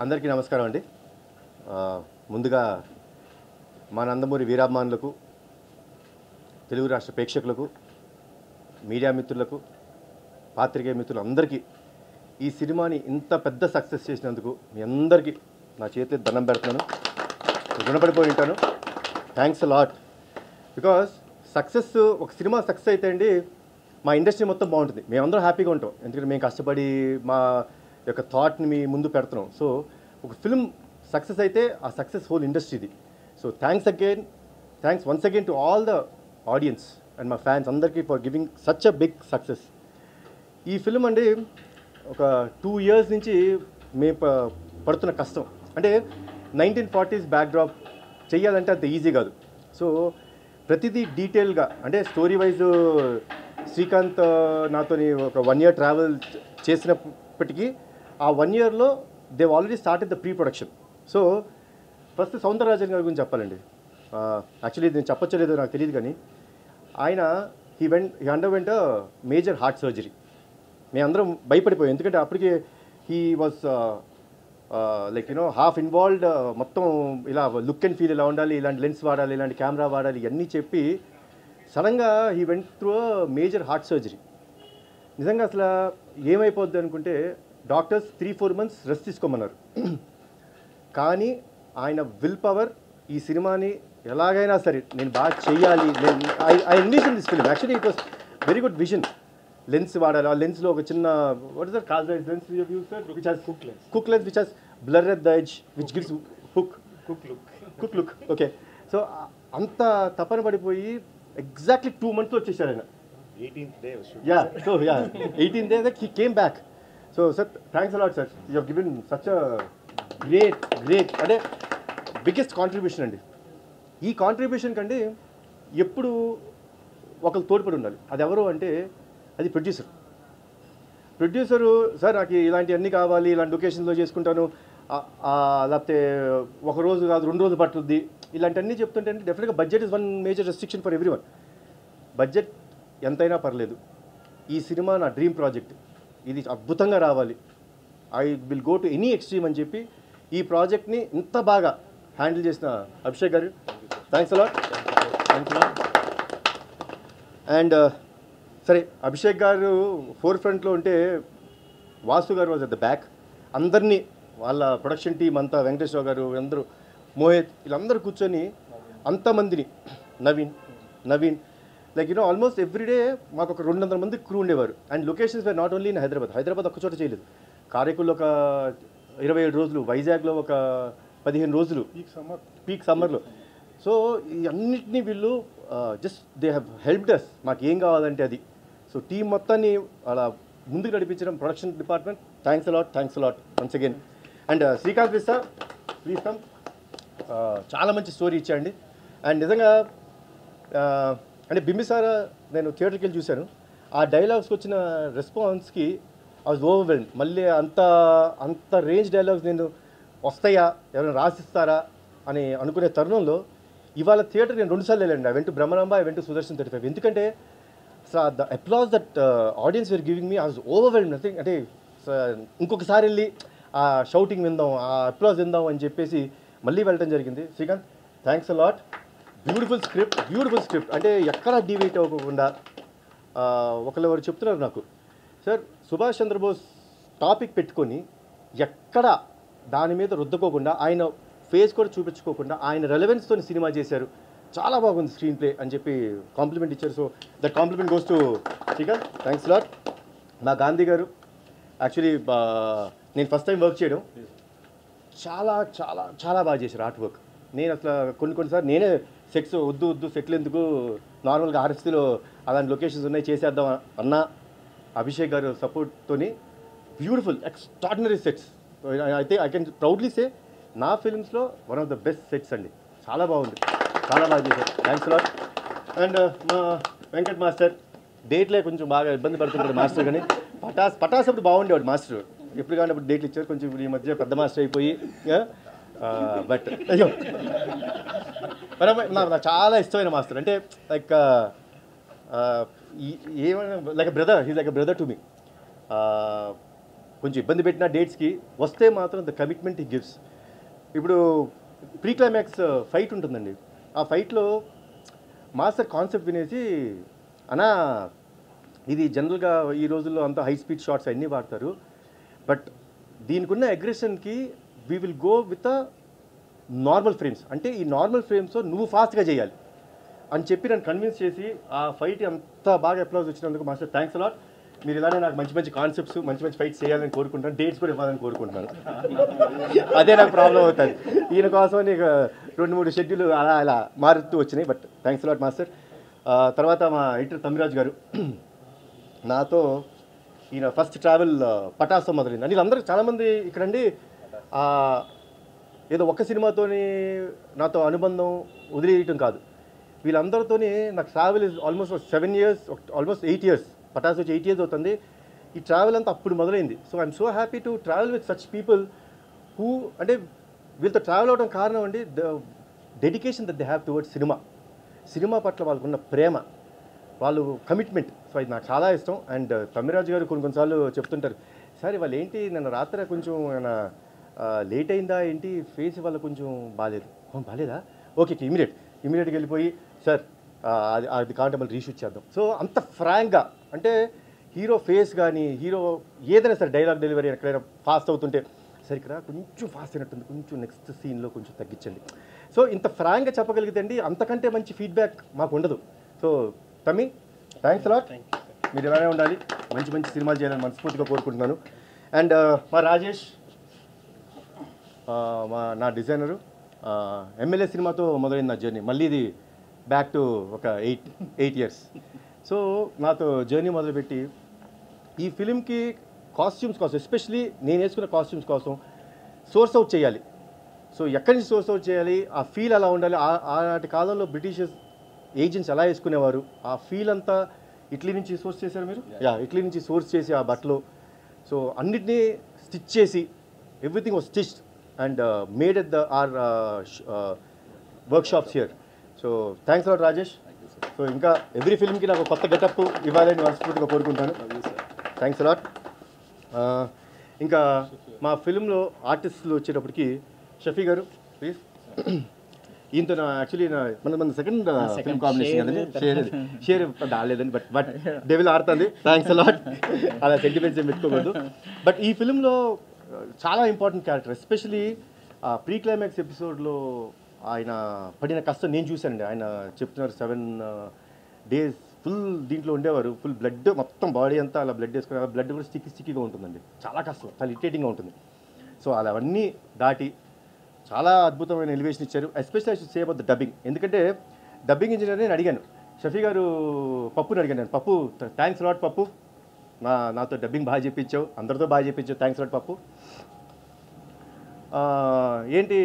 అందరికీ నమస్కారం అండి. ముందుగా మా నందమూరి వీరాభిమానులకు, తెలుగు రాష్ట్ర ప్రేక్షకులకు, మీడియా మిత్రులకు, పాత్రికేయ మిత్రులందరికీ ఈ సినిమాని ఇంత పెద్ద సక్సెస్ చేసినందుకు మీ అందరికీ నా చేతిలో దండం పెడుతున్నాను. రుణపడిపోయి ఉంటాను. Thanks a lot. Because success, ఒక సినిమా సక్సెస్ అయితే అండి మా ఇండస్ట్రీ మొత్తం బాగుంటుంది. మేమందరం హ్యాపీగా ఉంటాం. ఎందుకంటే మేము కష్టపడి మా యొక్క థాట్ని మీ ముందు పెడుతున్నాం. సో ఒక ఫిల్మ్ సక్సెస్ అయితే ఆ సక్సెస్ హోల్ ఇండస్ట్రీది. So thanks once again to all the audience and మా ఫ్యాన్స్ అందరికీ for giving such a big success. ఈ ఫిల్మ్ అండి ఒక 2 years నుంచి మేము పడుతున్న కష్టం. అంటే 1940s బ్యాక్డ్రాప్ చెయ్యాలంటే అంత ఈజీ కాదు. సో ప్రతిదీ డీటెయిల్గా, అంటే స్టోరీ వైజ్ శ్రీకాంత్ నాతోని ఒక 1 year ట్రావెల్ చేసినప్పటికీ ఆ 1 yearలో they already started the pre production. So first Soundararajan గారి గురించి చెప్పాలండి. యాక్చువల్లీ నేను చెప్పచ్చో లేదో నాకు తెలియదు, కానీ ఆయన he underwent major heart surgery. మేమందరం భయపడిపోయాం. ఎందుకంటే అప్పటికి he was like half involved. మొత్తం ఇలా లుక్ అండ్ ఫీల్ ఇలా ఉండాలి, ఇలాంటి లెన్స్ వాడాలి, ఇలాంటి కెమెరా వాడాలి, ఇవన్నీ చెప్పి సడన్గా he went through major heart surgery. నిజంగా అసలు ఏమైపోద్ది అనుకుంటే డాక్టర్స్ 3-4 months రెస్ట్ తీసుకోమన్నారు. కానీ ఆయన విల్ పవర్ ఈ సినిమాని ఎలాగైనా సరే నేను బాగా చెయ్యాలి. I envision this film. Actually it was very good vision. Lens వాడాలి. ఆ లెన్స్లో ఒక చిన్న వాట్ ఇస్ దట్ కాల్రైజ్ lens which has Cooke lens which has blur at the edge which gives Cooke look. Okay, so అంత తపన పడిపోయి exactly 2 months వచ్చేసారు ఆయన. 18th day. Yeah, so yeah, 18th day that he came back. So sir, thanks a lot sir. You have given such a great అంటే biggest contribution అండి. ఈ contribution కంటే ఎప్పుడు ఒకరు తోడ్పడి ఉండాలి. అది ఎవరు అంటే అది ప్రొడ్యూసరు. సార్ నాకు ఇలాంటివన్నీ కావాలి, ఇలాంటి లొకేషన్లో చేసుకుంటాను, లేకపోతే ఒక రోజు కాదు 2 రోజులు పట్టుద్ది, ఇలాంటివన్నీ చెప్తుంటే డెఫినెట్గా budget is one major restriction for everyone. Budget ఎంతైనా పర్లేదు. ఈ సినిమా నా డ్రీమ్ ప్రాజెక్ట్, ఇది అద్భుతంగా రావాలి, I will go to any extreme అని చెప్పి ఈ ప్రాజెక్ట్ని ఇంత బాగా హ్యాండిల్ చేసిన అభిషేక్ గారు, థ్యాంక్స్ అలాట్. అండ్ సరే, అభిషేక్ గారు ఫోర్ ఫ్రంట్లో ఉంటే వాసు గారు వాజ్ అట్ ద బ్యాక్. అందరినీ వాళ్ళ ప్రొడక్షన్ టీం అంతా, వెంకటేశ్వర గారు, అందరూ, మోహిత్, వీళ్ళందరూ కూర్చొని అంతమందిని, నవీన్ లైక్ ఆల్మోస్ట్ ఎవ్రీడే మాకు ఒక 200 మంది క్రూ ఉండేవారు. And locations were not only in Hyderabad ఒక్క చోట చేయలేదు. కారైకుల్లో ఒక 27 రోజులు, వైజాగ్లో ఒక 15 రోజులు, పీక్ సమ్మర్లో. సో ఈ అన్నిటినీ వీళ్ళు just they have helped us. మాకు ఏం కావాలంటే అది. సో టీం మొత్తాన్ని అలా ముందుకు నడిపించడం production department, thanks a lot once again. And Srikanth Vista, please come. చాలా మంచి స్టోరీ ఇచ్చాండి. అండ్ నిజంగా అంటే బింబిసార నేను థియేటర్కి వెళ్ళి చూశాను. ఆ డైలాగ్స్కి వచ్చిన రెస్పాన్స్కి ఐ వాజ్ ఓవర్వెల్మ్డ్. మళ్ళీ అంత రేంజ్ డైలాగ్స్ నేను వస్తాయా, ఎవరైనా రాసిస్తారా అని అనుకునే తరుణంలో ఇవాళ థియేటర్ నేను 2 సార్లు వెళ్ళండి. I went to Brahmaramba, I went to Sudarshan 35. ఎందుకంటే the applause that audience were giving me, I was overwhelmed. Nothing అంటే ఇంకొకసారి వెళ్ళి ఆ షౌటింగ్ విందాం, ఆ అప్లాజ్ విందాం అని చెప్పేసి మళ్ళీ వెళ్ళడం జరిగింది. Srikanth, thanks a lot. Beautiful script అంటే ఎక్కడా డివేట్ అవ్వకుండా. ఒకరు చెప్తున్నారు నాకు, సార్ సుభాష్ చంద్రబోస్ టాపిక్ పెట్టుకొని ఎక్కడ దాని మీద రుద్దకోకుండా, ఆయన ఫేస్ కూడా చూపించుకోకుండా ఆయన రెలవెన్స్తో సినిమా చేశారు, చాలా బాగుంది స్క్రీన్ ప్లే అని చెప్పి కాంప్లిమెంట్ ఇచ్చారు. So that complement goes to Srikanth, thanks lot. మా గాంధీ గారు, యాక్చువల్లీ నేను ఫస్ట్ టైం వర్క్ చేయడం, చాలా బాగా చేశారు ఆర్ట్ వర్క్. నేను అసలు కొన్నిసార్లు నేనే సెట్స్ వద్దు సెట్లు ఎందుకు, నార్మల్గా ఆర్ఎస్సీలో అలాంటి లొకేషన్స్ ఉన్నాయి చేసేద్దాం అన్నా, అభిషేక్ గారు సపోర్ట్తోని బ్యూటిఫుల్ ఎక్స్ట్రాడినరీ సెట్స్. అయితే ఐ కెన్ ప్రౌడ్లీ సే నా ఫిల్మ్స్లో one of the best sets అండి. చాలా బాగుంది, చాలా బాగా చేశారు, థ్యాంక్స్ లాట్. అండ్ మా వెంకట్ మాస్టర్ డేట్లే కొంచెం బాగా ఇబ్బంది పడుతుంటాడు మాస్టర్, కానీ పటాస్ అప్పుడు బాగుండేవాడు మాస్టర్. ఎప్పుడు కానీ అప్పుడు డేట్లు ఇచ్చారు, కొంచెం ఈ మధ్య పెద్ద మాస్టర్ అయిపోయి. బట్ అయ్యో నాకు చాలా ఇష్టమైన మాస్టర్. అంటే లైక్ ఏమైనా like brother, he's like brother to me. కొంచెం ఇబ్బంది పెట్టిన డేట్స్కి వస్తే మాత్రం ద కమిట్మెంట్ హీ గివ్స్. ఇప్పుడు ప్రీ క్లైమాక్స్ ఫైట్ ఉంటుందండి. ఆ ఫైట్లో మాస్టర్ కాన్సెప్ట్ వినేసి అన్నా ఇది జనరల్గా ఈ రోజుల్లో అంతా హై స్పీడ్ షాట్స్ అన్నీ వాడతారు, బట్ దీనికి ఉన్న అగ్రెషన్కి we will go with a normal frames, అంటే ఈ నార్మల్ ఫ్రేమ్స్ నువ్వు ఫాస్ట్గా చేయాలి అని చెప్పి నన్ను కన్విన్స్ చేసి ఆ ఫైట్ అంత బాగా అప్లాజ్ వచ్చినందుకు మాస్టర్ థ్యాంక్స్ అలాట్. మీరు ఇలానే నాకు మంచి మంచి కాన్సెప్ట్స్ మంచి మంచి ఫైట్స్ చేయాలని కోరుకుంటాను, డేట్స్ కూడా ఇవ్వాలని కోరుకుంటున్నాను. అదే నాకు ప్రాబ్లం అవుతుంది. ఈయన కోసం నీకు 2-3 షెడ్యూల్ అలా అలా మారుతూ వచ్చినాయి, బట్ థ్యాంక్స్ అలాట్ మాస్టర్. తర్వాత మా ఎడిటర్ తమ్మిరాజు గారు నాతో ఈయన ఫస్ట్ ట్రావెల్ పటాసం మొదలైంది. అని వీళ్ళందరూ చాలామంది ఇక్కడండి ఏదో ఒక్క సినిమాతోని నాతో అనుబంధం వదిలేయటం కాదు, వీళ్ళందరితోని నాకు travel is almost 7 years, almost 8 years. Pataas వచ్చి 8 years అవుతుంది. ఈ ట్రావెల్ అంతా అప్పుడు మొదలైంది. So I'm so happy to travel with such people who, అంటే వీళ్ళతో ట్రావెల్ అవడం కారణం అండి the dedication that they have towards cinema పట్ల వాళ్ళకున్న ప్రేమ, వాళ్ళు కమిట్మెంట్. సో ఇది నాకు చాలా ఇష్టం. అండ్ తమ్మిరాజు గారు కొన్నిసార్లు చెప్తుంటారు, సార్ వాళ్ళు ఏంటి నిన్న రాత్రి కొంచెం లేట్ అయిందా ఏంటి, ఫేస్ వాళ్ళ కొంచెం బాగాలేదు. బాగాలేదా, ఓకే ఇమీడియట్గా వెళ్ళిపోయి సార్ అది కాంటే మళ్ళీ రీషూట్ చేద్దాం. సో అంత ఫ్రాంక్గా, అంటే హీరో ఫేస్ కానీ హీరో ఏదైనా సరే డైలాగ్ డెలివరీ ఎక్కడైనా ఫాస్ట్ అవుతుంటే సరే ఇక్కడ కొంచెం ఫాస్ట్ అయినట్టుంది, కొంచెం నెక్స్ట్ సీన్లో కొంచెం తగ్గించండి. సో ఇంత ఫ్రాంక్గా చెప్పగలిగితే అండి అంతకంటే మంచి ఫీడ్బ్యాక్ మాకు ఉండదు. సో తమ్మి థ్యాంక్స్ అలాట్, మీరు ఇలానే ఉండాలి, మంచి మంచి సినిమాలు చేయాలని మనస్ఫూర్తిగా కోరుకుంటున్నాను. అండ్ మా రాజేష్ నా డిజైనరు, ఎమ్మెల్యే సినిమాతో మొదలైంది నా జర్నీ, మళ్ళీ ఇది బ్యాక్ టు ఒక 8 years. సో నాతో జర్నీ మొదలుపెట్టి ఈ ఫిలింకి కాస్ట్యూమ్స్ కోసం, ఎస్పెషలీ నేను వేసుకున్న కాస్ట్యూమ్స్ కోసం సోర్స్ అవుట్ చేయాలి. సో ఎక్కడి నుంచి సోర్స్ అవుట్ చేయాలి, ఆ ఫీల్ అలా ఉండాలి. ఆనాటి కాలంలో బ్రిటిషర్స్ ఏజెంట్స్ ఎలా వేసుకునేవారు, ఆ ఫీల్ అంతా ఇటలీ నుంచి సోర్స్ చేశారు మీరు, ఇటలీ నుంచి సోర్స్ చేసి ఆ బట్టలు, సో అన్నిటినీ స్టిచ్ చేసి everything was stitched and made at our workshops here. So thanks a lot Rajesh. So ఇంకా ఎవ్రీ ఫిల్మ్కి నాకు కొత్త గెటప్ ఇవ్వాలని మనస్ఫూర్తిగా కోరుకుంటాను. Thanks a lot. ఇంకా మా ఫిల్మ్లో ఆర్టిస్టులు వచ్చేటప్పటికి షఫీ గారు ప్లీజ్. ఈయనతో యాక్చువల్లీ మన సెకండ్ ఫిల్మ్ కాంబినేషన్ కదండి, షేర్ రాలేదండి, బట్ డెవిల్ ఆడుతుంది. Thanks a lot. అలా సెంటిమెంట్స్ ఏం పెట్టుకోకూడదు. బట్ ఈ ఫిల్మ్లో చాలా important character, especially pre climax ఎపిసోడ్లో ఆయన పడిన కష్టం నేను చూశానండి. ఆయన చెప్తున్నారు 7 days ఫుల్ దీంట్లో ఉండేవారు, ఫుల్ బ్లడ్ మొత్తం బాడీ అంతా అలా బ్లడ్ వేసుకుని, బ్లడ్ కూడా స్టిక్కీగా ఉంటుందండి, చాలా కష్టం, చాలా ఇరిటేటింగ్గా ఉంటుంది. సో అలా అవన్నీ దాటి చాలా అద్భుతమైన ఎలివేషన్ ఇచ్చారు. Especially I should say about the dubbing, ఎందుకంటే డబ్బింగ్ ఇంజనీర్ నేను అడిగాను, షఫీ గారు పప్పుని అడిగాను నేను, పప్పు థ్యాంక్స్ లాట్ పప్పు, నాతో డబ్బింగ్ బాగా చెప్పించావు, అందరితో బాగా చెప్పించావు, థ్యాంక్స్ లాట్ పప్పు. ఏంటి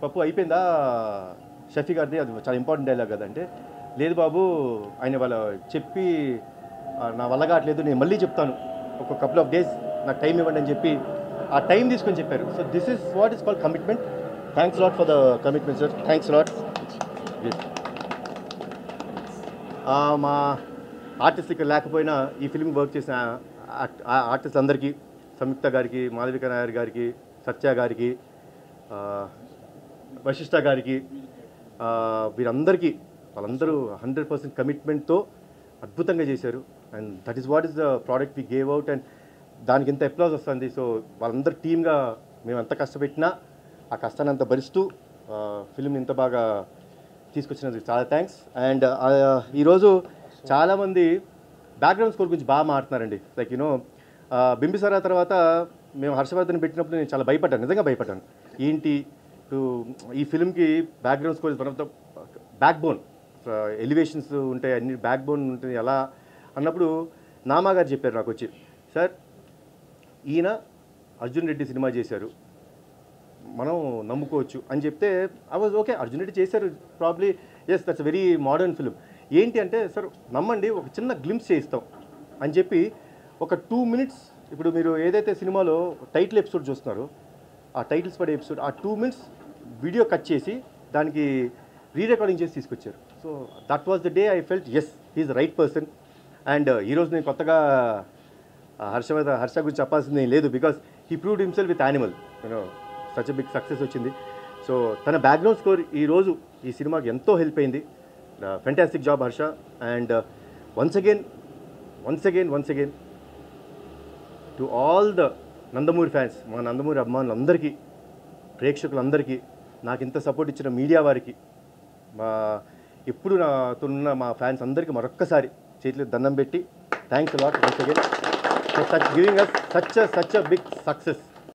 పప్పు అయిపోయిందా షఫీ గారిది, అది చాలా ఇంపార్టెంట్ డైలాగ్ కదంటే, లేదు బాబు ఆయన వాళ్ళ చెప్పి నా వల్ల కావట్లేదు, నేను మళ్ళీ చెప్తాను, ఒక couple of days నాకు టైం ఇవ్వండి అని చెప్పి ఆ టైం తీసుకొని చెప్పారు. So this is what is called commitment. Thanks lot for the commitment sir, thanks lot. మా ఆర్టిస్ట్ ఇక్కడ లేకపోయినా ఈ ఫిల్మ్ వర్క్ చేసిన ఆర్టిస్ట్ అందరికీ, సంయుక్త గారికి, మాధవిక నాయర్ గారికి, సత్య గారికి, వశిష్ఠ గారికి, వీరందరికీ, వాళ్ళందరూ 100% కమిట్మెంట్తో అద్భుతంగా చేశారు. And that is what is the product we gave out, and దానికి ఎంత అప్లాజ్ వస్తుంది. సో వాళ్ళందరూ టీమ్గా మేము ఎంత కష్టపెట్టినా ఆ కష్టాన్ని అంత భరిస్తూ ఫిల్మ్ని ఇంత బాగా తీసుకొచ్చినందుకు చాలా థ్యాంక్స్. అండ్ ఈరోజు చాలామంది బ్యాక్గ్రౌండ్ స్కోర్ గురించి బాగా మాట్లాడుతున్నారండి. లైక్ యూనో బింబిసారా తర్వాత మేము హర్షవర్ధన్ పెట్టినప్పుడు నేను చాలా భయపడ్డాను, నిజంగా భయపడ్డాను. ఏంటి ఈ ఫిల్మ్కి background score is one of the back bone, elevations ఉంటాయి, అన్ని బ్యాక్ బోన్ ఉంటుంది ఎలా అన్నప్పుడు నామా గారు చెప్పారు నాకు వచ్చి, సార్ ఈయన అర్జున్ రెడ్డి సినిమా చేశారు, మనం నమ్ముకోవచ్చు అని చెప్తే I was okay, Arjun Reddy చేశారు probably, yes that's very modern film. ఏంటి అంటే సార్ నమ్మండి ఒక చిన్న గ్లింప్స్ చేయిస్తాం అని చెప్పి ఒక 2 minutes, ఇప్పుడు మీరు ఏదైతే సినిమాలో టైటిల్ ఎపిసోడ్ చూస్తున్నారో ఆ టైటిల్స్ పడే ఎపిసోడ్, ఆ 2 minutes వీడియో కట్ చేసి దానికి రీరికార్డింగ్ చేసి తీసుకొచ్చారు. So that was the day I felt as he is the right person. And ఈరోజు నేను కొత్తగా హర్ష గురించి చెప్పాల్సింది లేదు, because he proved himself with Animal you know such big success వచ్చింది. సో తన బ్యాక్గ్రౌండ్ స్కోర్ ఈరోజు ఈ సినిమాకి ఎంతో హెల్ప్ అయింది. Fantastic job Harsha. And once again to all the Nandamuri fans, మా నందమూరి అభిమానులందరికీ, ప్రేక్షకులందరికీ, నాకు ఇంత సపోర్ట్ ఇచ్చిన మీడియా వారికి, మా ఎప్పుడు నాతో ఉన్న మా ఫ్యాన్స్ అందరికీ మరొక్కసారి చేతులు దండం పెట్టి thanks a lot once again for giving us such a big success.